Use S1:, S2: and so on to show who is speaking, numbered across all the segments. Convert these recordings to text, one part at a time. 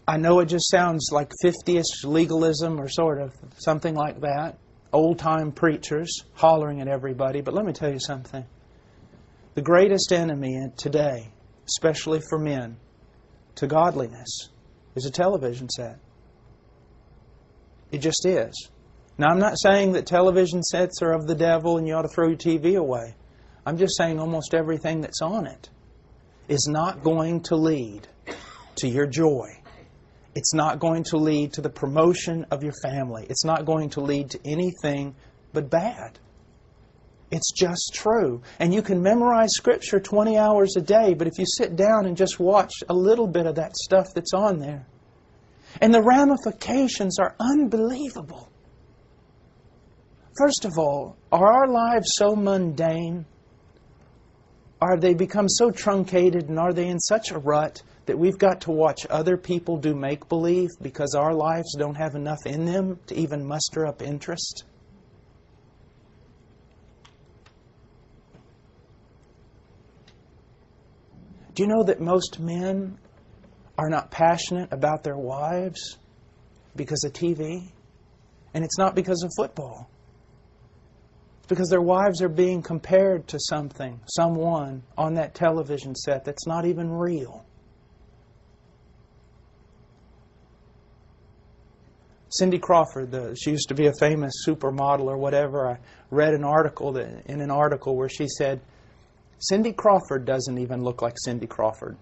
S1: I know it just sounds like 50-ish legalism or sort of something like that. Old-time preachers hollering at everybody. But let me tell you something. The greatest enemy today, especially for men, to godliness, is a television set. It just is. Now, I'm not saying that television sets are of the devil and you ought to throw your TV away. I'm just saying almost everything that's on it is not going to lead to your joy. It's not going to lead to the promotion of your family. It's not going to lead to anything but bad. It's just true. And you can memorize Scripture 20 hours a day, but if you sit down and just watch a little bit of that stuff that's on there, and the ramifications are unbelievable. First of all, are our lives so mundane? Are they become so truncated, and are they in such a rut that we've got to watch other people do make-believe because our lives don't have enough in them to even muster up interest? Do you know that most men are not passionate about their wives because of TV? And it's not because of football. It's because their wives are being compared to someone on that television set that's not even real. Cindy Crawford, she used to be a famous supermodel or whatever. I read in an article where she said, Cindy Crawford doesn't even look like Cindy Crawford.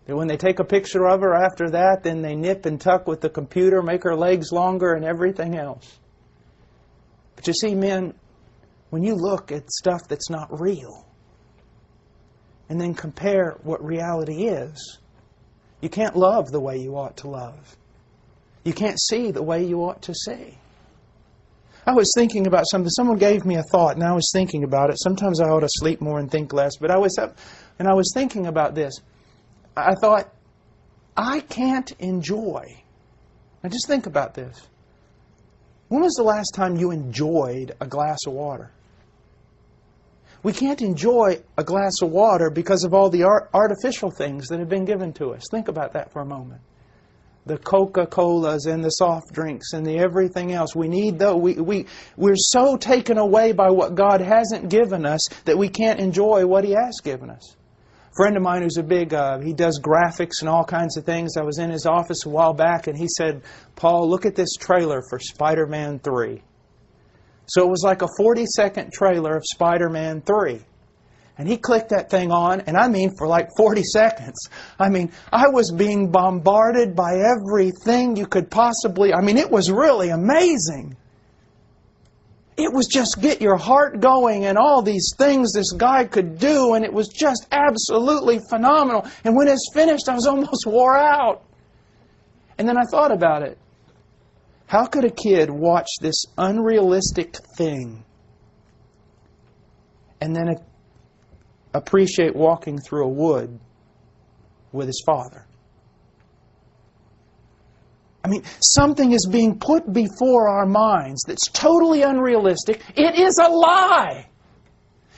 S1: And when they take a picture of her after that, then they nip and tuck with the computer, make her legs longer and everything else. But you see, men, when you look at stuff that's not real, and then compare what reality is, you can't love the way you ought to love. You can't see the way you ought to see. I was thinking about something. Someone gave me a thought, and I was thinking about it. Sometimes I ought to sleep more and think less. But I was up, and I was thinking about this. I thought, I can't enjoy. Now just think about this. When was the last time you enjoyed a glass of water? We can't enjoy a glass of water because of all the artificial things that have been given to us. Think about that for a moment. The Coca-Colas and the soft drinks and the everything else. We need those. We're so taken away by what God hasn't given us that we can't enjoy what He has given us. A friend of mine who's he does graphics and all kinds of things. I was in his office a while back and he said, Paul, look at this trailer for Spider-Man 3. So it was like a 40-second trailer of Spider-Man 3. And he clicked that thing on, and I mean for like 40 seconds. I mean, I was being bombarded by everything you could possibly... it was really amazing. It was just get your heart going and all these things this guy could do, and it was just absolutely phenomenal. And when it's finished, I was almost wore out. And then I thought about it. How could a kid watch this unrealistic thing and then appreciate walking through a wood with his father? Something is being put before our minds that's totally unrealistic. It is a lie.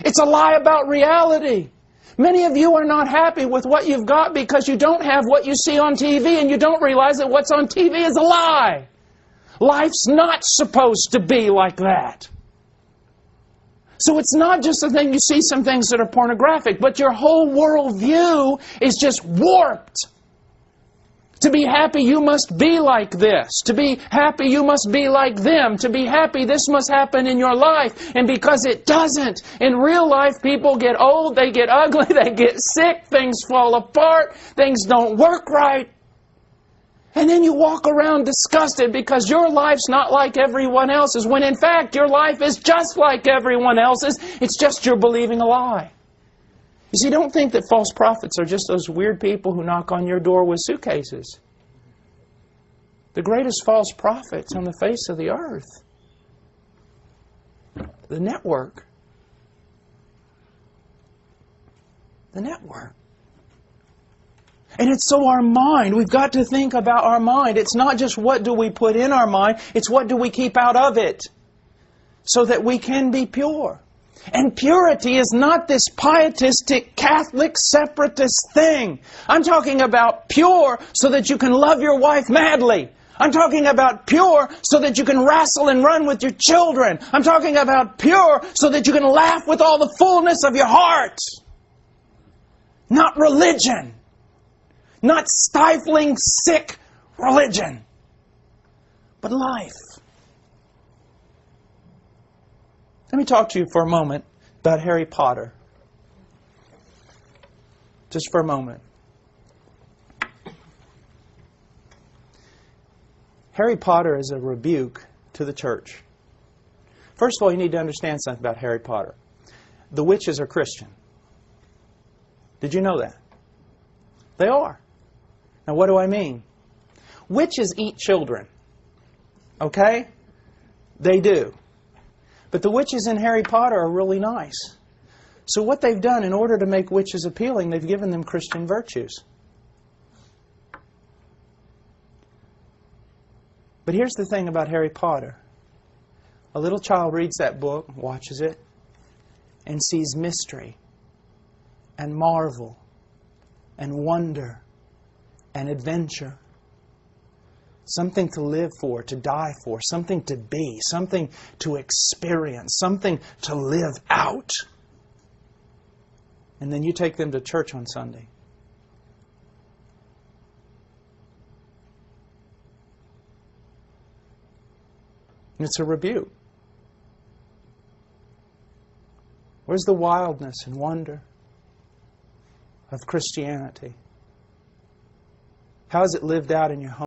S1: It's a lie about reality. Many of you are not happy with what you've got because you don't have what you see on TV, and you don't realize that what's on TV is a lie. Life's not supposed to be like that. So it's not just the thing you see some things that are pornographic, but your whole worldview is just warped. To be happy, you must be like this. To be happy, you must be like them. To be happy, this must happen in your life. And because it doesn't, in real life, people get old, they get ugly, they get sick, things fall apart, things don't work right. And then you walk around disgusted because your life's not like everyone else's, when in fact your life is just like everyone else's. It's just you're believing a lie. You see, don't think that false prophets are just those weird people who knock on your door with suitcases. The greatest false prophets on the face of the earth. The network. The network. And it's so our mind, we've got to think about our mind. It's not just what do we put in our mind, it's what do we keep out of it so that we can be pure. And purity is not this pietistic, Catholic, separatist thing. I'm talking about pure so that you can love your wife madly. I'm talking about pure so that you can wrestle and run with your children. I'm talking about pure so that you can laugh with all the fullness of your heart. Not religion. Not stifling, sick religion. But life. Let me talk to you for a moment about Harry Potter. Just for a moment. Harry Potter is a rebuke to the church. First of all, you need to understand something about Harry Potter. The witches are Christian. Did you know that? They are. Now, what do I mean? Witches eat children. Okay? They do. But the witches in Harry Potter are really nice. So what they've done in order to make witches appealing, they've given them Christian virtues. But here's the thing about Harry Potter. A little child reads that book, watches it, and sees mystery, and marvel, and wonder, and adventure. Something to live for, to die for, something to be, something to experience, something to live out. And then you take them to church on Sunday. And it's a rebuke. Where's the wildness and wonder of Christianity? How is it lived out in your home?